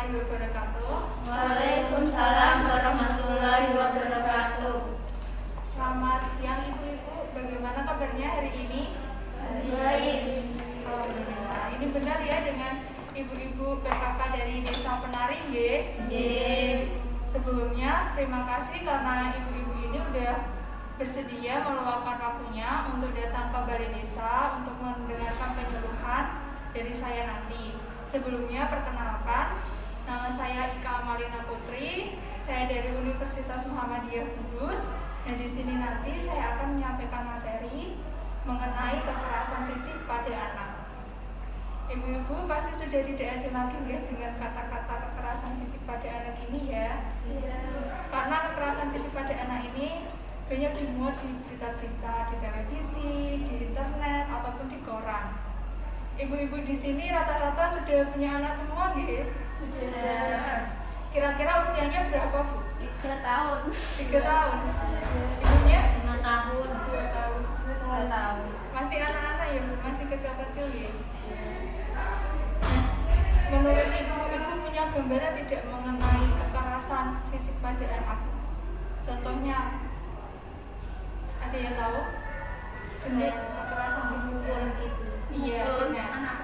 warahmatullahi wabarakatuh. Waalaikumsalam warahmatullahi wabarakatuh. Selamat siang ibu-ibu, bagaimana kabarnya hari ini? Baik. Alhamdulillah. Ini benar ya dengan ibu-ibu PKK dari Desa Penari, nggih? Nggih. Sebelumnya terima kasih karena ibu-ibu ini udah bersedia meluangkan waktunya untuk datang ke Balai Desa untuk mendengarkan penyuluhan dari saya nanti. Sebelumnya perkenalkan, nama saya Ika Amalina Putri, saya dari Universitas Muhammadiyah Kudus. Dan di sini nanti saya akan menyampaikan materi mengenai kekerasan fisik pada anak. Ibu-ibu pasti sudah tidak asing lagi ya dengan kata-kata kekerasan fisik pada anak ini ya. Iya. Karena kekerasan fisik pada anak ini banyak dimuat di berita-berita, di televisi, di internet ataupun di koran. Ibu-ibu di sini rata-rata sudah punya anak semua gitu? Sudah. Kira-kira usianya berapa, Bu? 3 tahun. 3 tahun. Ibunya 5 tahun. 2 tahun. 2 tahun. Masih anak-anak ya, Bu? Masih kecil-kecil ya? Menurut ibu punya gambaran tidak mengenai kekerasan fisik pada anak? Contohnya, ada yang tahu? Bentuk kekerasan fisik gitu. Iya, benar.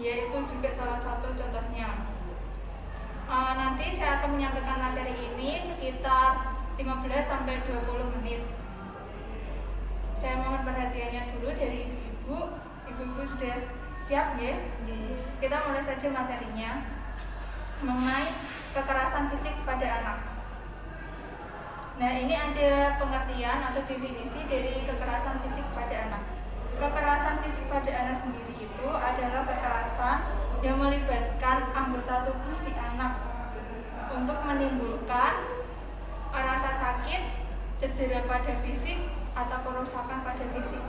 Ya, itu juga salah satu contohnya. Nanti saya akan menyampaikan materi ini sekitar 15-20 menit. Saya mohon perhatiannya dulu dari ibu-ibu. Ibu-ibu sudah siap ya? Kita mulai saja materinya mengenai kekerasan fisik pada anak. Nah, ini ada pengertian atau definisi dari kekerasan fisik pada anak. Kekerasan fisik pada anak sendiri itu adalah kekerasan yang melibatkan anggota tubuh si anak untuk menimbulkan rasa sakit, cedera pada fisik, atau kerusakan pada fisik.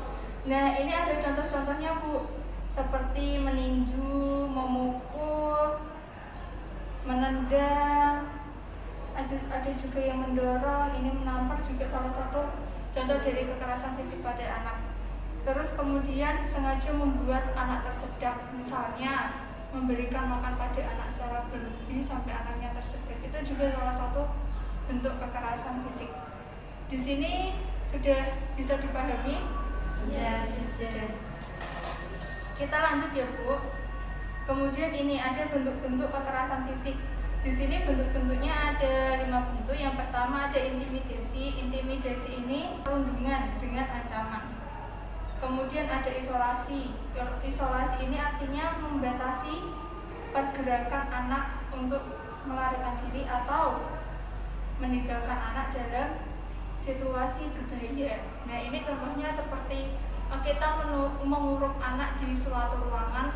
Nah, ini ada contoh-contohnya, Bu, seperti meninju, memukul, menendang, ada juga yang mendorong, ini menampar juga salah satu contoh dari kekerasan fisik pada anak. Terus kemudian sengaja membuat anak tersedak, misalnya memberikan makan pada anak secara berlebih sampai anaknya tersedak, itu juga salah satu bentuk kekerasan fisik. Di sini sudah bisa dipahami? Ya, sudah. Kita lanjut ya, Bu. Kemudian ini ada bentuk-bentuk kekerasan fisik. Di sini bentuk-bentuknya ada 5 bentuk. Yang pertama ada intimidasi. Intimidasi ini perundungan dengan ancaman. Kemudian ada isolasi. Isolasi ini artinya membatasi pergerakan anak untuk melarikan diri atau meninggalkan anak dalam situasi berbahaya. Nah, ini contohnya seperti kita mengurung anak di suatu ruangan,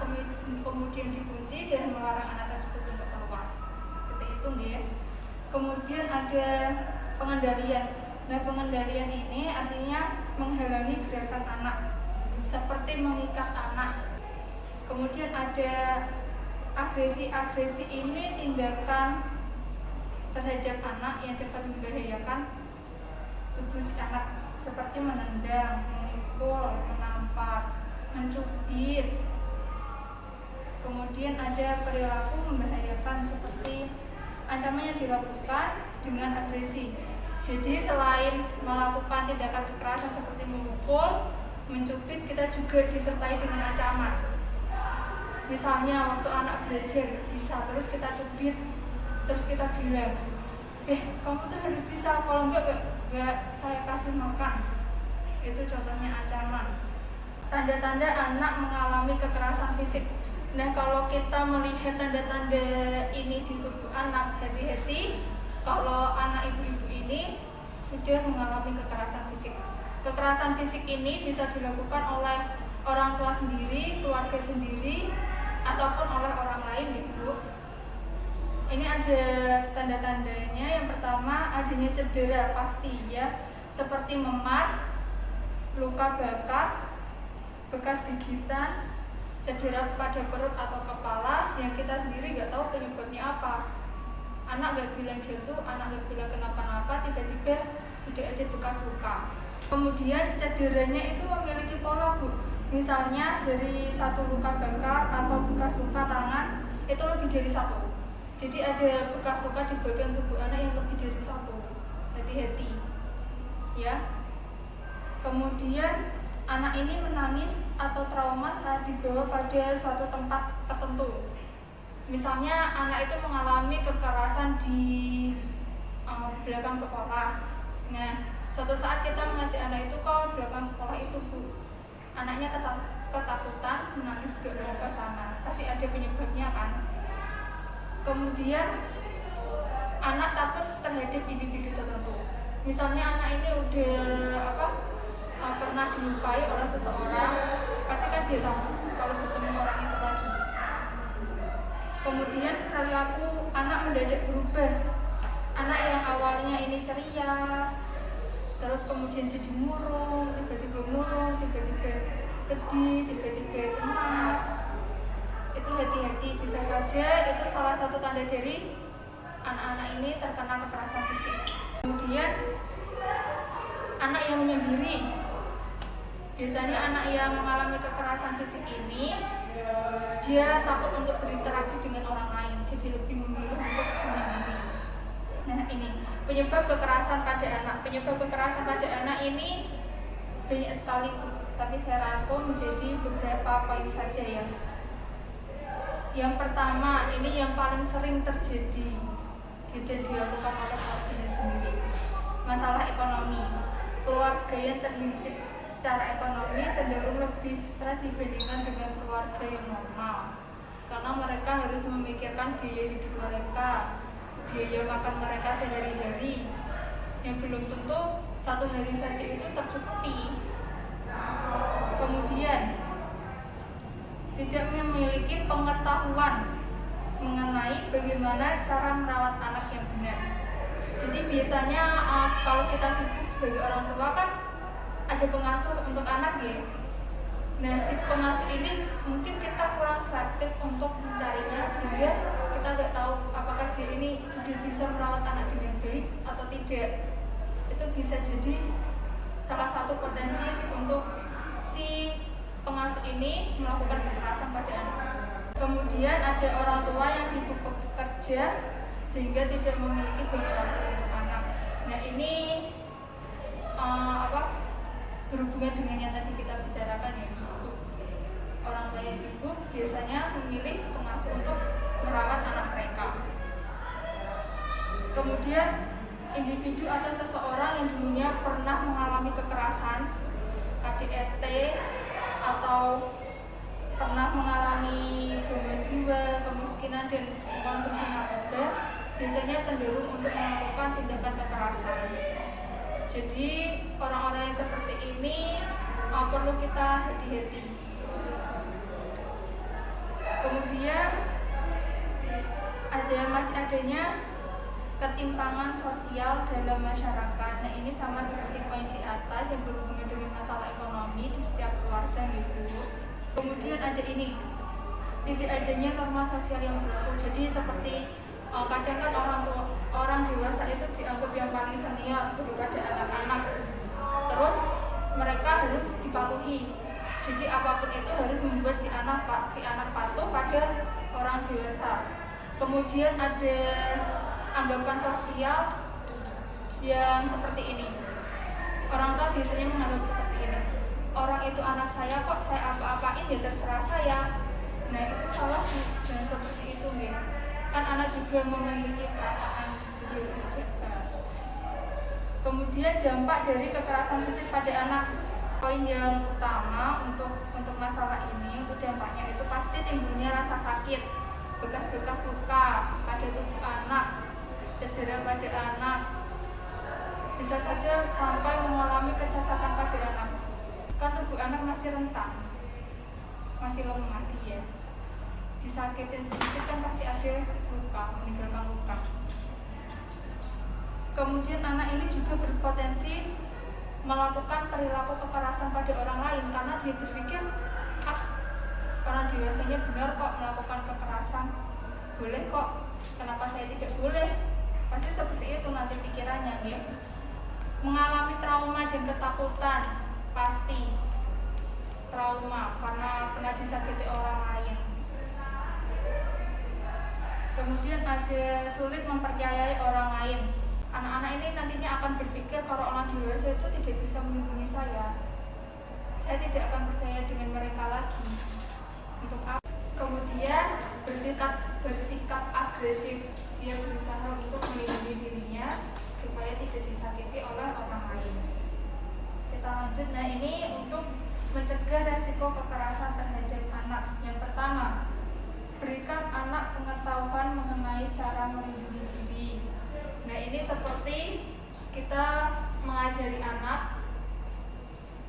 kemudian dikunci dan melarang anak tersebut untuk keluar. Seperti itu, nggih. Kemudian ada pengendalian. Nah, pengendalian ini artinya menghalangi gerakan anak, seperti mengikat anak. Kemudian ada agresi. Agresi ini tindakan terhadap anak yang dapat membahayakan tubuh si anak, seperti menendang, memukul, menampar, mencubit. Kemudian ada perilaku membahayakan, seperti ancaman yang dilakukan dengan agresi. Jadi selain melakukan tindakan kekerasan seperti memukul, mencubit, kita juga disertai dengan ancaman. Misalnya waktu anak belajar gak bisa, terus kita cubit, terus kita bilang, kamu tuh harus bisa, kalau enggak saya kasih makan. Itu contohnya ancaman. Tanda-tanda anak mengalami kekerasan fisik. Nah, kalau kita melihat tanda-tanda ini di tubuh anak, hati-hati kalau anak ibu-ibu ini sudah mengalami kekerasan fisik. Kekerasan fisik ini bisa dilakukan oleh orang tua sendiri, keluarga sendiri, ataupun oleh orang lain, Ibu. Ini ada tanda-tandanya. Yang pertama, adanya cedera pasti ya, seperti memar, luka bakar, bekas gigitan, cedera pada perut atau kepala yang kita sendiri nggak tahu penyebabnya apa. Anak nggak bilang jatuh, anak nggak bilang kenapa-napa, tiba-tiba sudah ada bekas luka. Kemudian cederanya itu memiliki pola, Bu. Misalnya dari satu luka bakar atau bekas luka tangan itu lebih dari satu. Jadi ada bekas luka di bagian tubuh anak yang lebih dari satu. Hati-hati ya. Kemudian anak ini menangis atau trauma saat dibawa pada suatu tempat tertentu. Misalnya anak itu mengalami kekerasan di belakang sekolah. Nah, suatu saat kita mengajak anak itu ke belakang sekolah itu, Bu. Anaknya ketakutan, menangis, gak mau ke sana. Pasti ada penyebabnya kan. Kemudian anak takut terhadap individu tertentu. Misalnya anak ini udah pernah dilukai oleh seseorang, pasti kan dia takut kalau bertemu orang itu lagi. Kemudian perilaku anak mendadak berubah. Anak yang awalnya ini ceria, terus kemudian jadi murung, tiba-tiba sedih, tiba-tiba cemas. Itu hati-hati, bisa saja itu salah satu tanda dari anak-anak ini terkena kekerasan fisik. Kemudian anak yang menyendiri. Biasanya anak yang mengalami kekerasan fisik ini dia takut untuk berinteraksi dengan orang lain, jadi lebih memilih untuk menyendiri. Nah, ini penyebab kekerasan pada anak. Penyebab kekerasan pada anak ini banyak sekali, Bu, tapi saya rangkum menjadi beberapa poin saja ya. Yang pertama, ini yang paling sering terjadi dan dilakukan oleh keluarganya sendiri. Masalah ekonomi. Keluarga yang terhimpit secara ekonomi cenderung lebih stres dibandingkan dengan keluarga yang normal, karena mereka harus memikirkan biaya hidup mereka, biaya makan mereka sehari-hari yang belum tentu satu hari saja itu tercukupi. Kemudian tidak memiliki pengetahuan mengenai bagaimana cara merawat anak yang benar. Jadi biasanya kalau kita sibuk sebagai orang tua kan ada pengasuh untuk anak ya. Nah, si pengasuh ini mungkin kita kurang selektif untuk mencarinya, sehingga kita nggak tahu apakah dia ini sudah bisa merawat anak dengan baik atau tidak. Itu bisa jadi salah satu potensi untuk si pengasuh ini melakukan kekerasan pada anak. Kemudian ada orang tua yang sibuk bekerja sehingga tidak memiliki banyak waktu untuk anak. Nah, ini berhubungan dengan yang tadi kita bicarakan ya. Orang tua yang sibuk biasanya memilih pengasuh untuk merawat anak mereka. Kemudian individu atau seseorang yang dulunya pernah mengalami kekerasan, KDRT, atau pernah mengalami gangguan jiwa, kemiskinan, dan konsumsi narkoba, biasanya cenderung untuk melakukan tindakan kekerasan. Jadi orang-orang yang seperti ini perlu kita hati-hati. Kemudian masih adanya ketimpangan sosial dalam masyarakat. Nah, ini sama seperti poin di atas yang berhubungan dengan masalah ekonomi di setiap keluarga gitu. Kemudian ada ini, tidak adanya norma sosial yang berlaku. Jadi seperti kadang kan orang dewasa itu dianggap yang paling senior daripada anak-anak. Terus mereka harus dipatuhi. Jadi apapun itu harus membuat si anak patuh pada orang dewasa. Kemudian ada anggapan sosial yang seperti ini. Orang tua biasanya menganggap seperti ini. Orang itu anak saya kok, saya apa-apain ya terserah saya. Nah, itu salah, jangan seperti itu nih. Kan anak juga memiliki perasaan, jadi harus dijaga. Kemudian dampak dari kekerasan fisik pada anak. Poin yang utama untuk masalah ini, untuk dampaknya itu pasti timbulnya rasa sakit, bekas-bekas luka pada tubuh anak, cedera pada anak, bisa saja sampai mengalami kecacatan pada anak. Kan tubuh anak masih rentan, masih lemah dia. Disakitin sedikit kan pasti ada luka, meninggalkan luka. Kemudian anak ini juga berpotensi melakukan perilaku kekerasan pada orang lain karena dia berpikir, orang dewasanya benar kok melakukan kekerasan, boleh kok, kenapa saya tidak boleh? Pasti seperti itu nanti pikirannya ya. Mengalami trauma dan ketakutan, pasti trauma karena pernah disakiti orang lain. Kemudian ada sulit mempercayai orang lain. Anak-anak ini nantinya akan berpikir kalau orang dewasa itu tidak bisa melindungi saya tidak akan percaya dengan mereka lagi. Untuk apa? Kemudian bersikap agresif. Dia berusaha untuk melindungi dirinya supaya tidak disakiti oleh orang lain. Kita lanjut. Nah, ini untuk mencegah resiko kekerasan terhadap anak. Yang pertama, berikan anak pengetahuan mengenai cara melindungi diri. Nah, ini seperti kita mengajari anak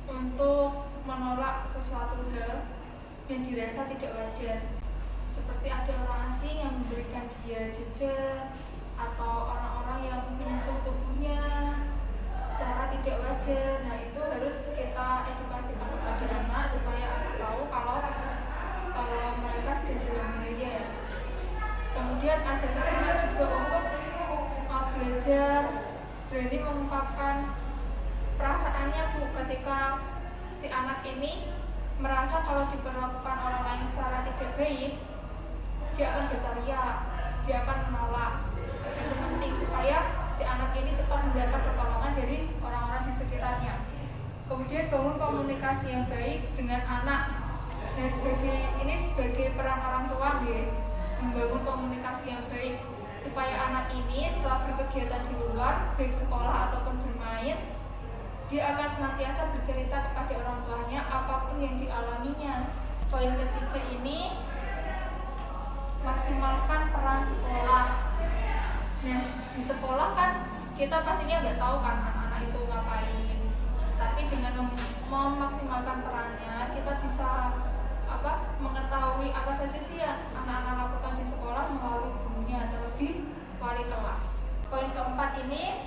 untuk menolak sesuatu hal yang dirasa tidak wajar, seperti ada orang asing yang memberikan dia jajan atau orang-orang yang menyentuh tubuhnya secara tidak wajar. Nah, itu harus kita edukasikan kepada anak supaya anak tahu kalau mereka sedang dalam bahaya. Kemudian ajarkan anak juga untuk belajar berani mengungkapkan perasaannya ketika si anak ini merasa kalau diperlakukan orang lain secara tidak baik, dia akan berteriak, dia akan menolak. Itu penting supaya si anak ini cepat mendapat pertolongan dari orang-orang di sekitarnya. Kemudian bangun komunikasi yang baik dengan anak. Nah, sebagai peran orang tua, membangun komunikasi yang baik supaya anak ini setelah berkegiatan di luar, baik sekolah ataupun bermain, dia akan senantiasa bercerita kepada orang tuanya apapun yang dialaminya. Poin ketiga ini, maksimalkan peran sekolah. Nah, di sekolah kan kita pastinya nggak tahu kan anak-anak itu ngapain, tapi dengan memaksimalkan perannya kita bisa mengetahui apa saja sih yang anak-anak lakukan di sekolah melalui gurunya, terlebih wali kelas. Poin keempat ini,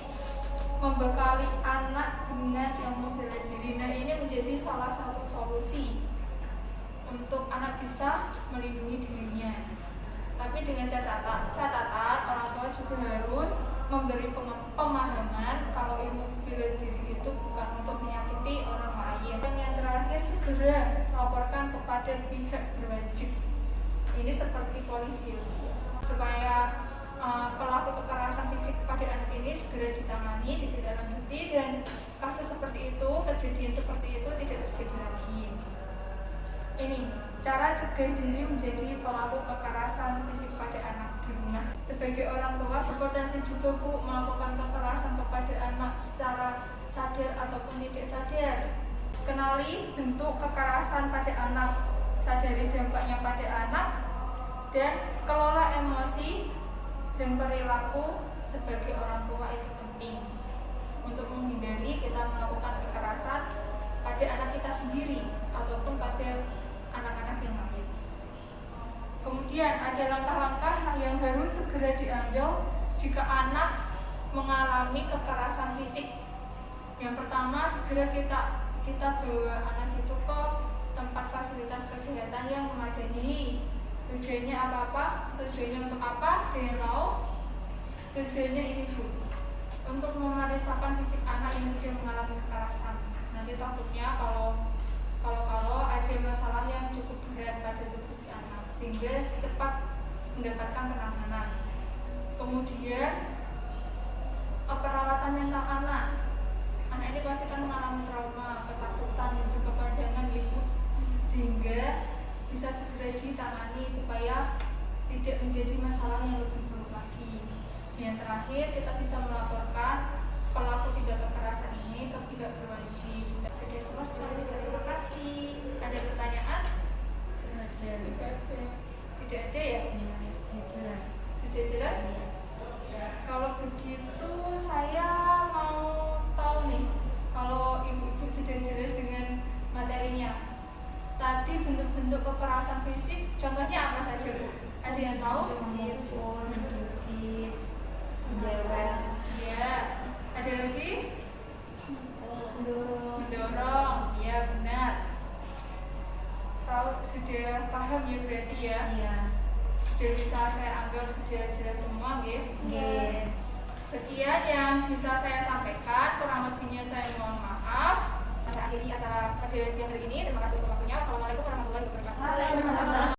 membekali anak dengan ilmu bela diri. Nah, ini menjadi salah satu solusi untuk anak bisa melindungi dirinya. Tapi dengan catatan orang tua juga harus memberi pemahaman kalau ilmu bela diri itu bukan untuk menyakiti orang lain. Dan yang terakhir, segera laporkan kepada pihak berwajib. Ini seperti polisi supaya pelaku kekerasan fisik pada anak ini segera ditangani, ditindaklanjuti, dan kasus seperti itu, kejadian seperti itu tidak terjadi lagi. Ini cara cegah diri menjadi pelaku kekerasan fisik pada anak di rumah. Sebagai orang tua, berpotensi juga Bu melakukan kekerasan kepada anak secara sadar ataupun tidak sadar. Kenali bentuk kekerasan pada anak, sadari dampaknya pada anak, dan kelola emosi dan perilaku sebagai orang tua itu penting untuk menghindari kita melakukan kekerasan pada anak kita sendiri ataupun pada anak-anak yang lain. Kemudian ada langkah-langkah yang harus segera diambil jika anak mengalami kekerasan fisik. Yang pertama, segera kita bawa anak itu ke tempat fasilitas kesehatan yang memadai. Tujuannya apa? Tujuannya untuk apa? Ada yang tahu? Tujuannya ini Bu, untuk memeriksakan fisik anak yang sudah mengalami kekerasan. Nanti takutnya kalau ada masalah yang cukup berat pada tubuh si anak, sehingga cepat mendapatkan penanganan. Kemudian perawatan mental anak. Anak ini pasti kan mengalami trauma, ketakutan yang berkepanjangan Ibu, sehingga bisa segera ditangani supaya tidak menjadi masalah yang lebih buruk lagi. Dan yang terakhir, kita bisa melaporkan pelaku tindak kekerasan ini ke pihak berwajib. Sudah selesai, terima kasih. Ada pertanyaan? Tidak ada ya? Jelas. Sudah jelas? Kalau begitu saya mau tahu nih, kalau ibu-ibu sudah jelas dengan materinya. Tadi bentuk-bentuk kekerasan fisik, contohnya apa saja Bu? Ada yang tahu? Memukul, mendukit, menjewel. Ya. Ada lagi? Mendorong. Ya, benar. Tahu, sudah paham ya berarti ya? Iya. Sudah bisa saya anggap sudah jelas semua, Iya. Sekian yang bisa saya sampaikan, kurang lebihnya saya mohon maaf. saya akhiri acara pada siang hari ini. Terima kasih untuk waktunya. Wassalamualaikum warahmatullahi wabarakatuh. Waalaikumsalam.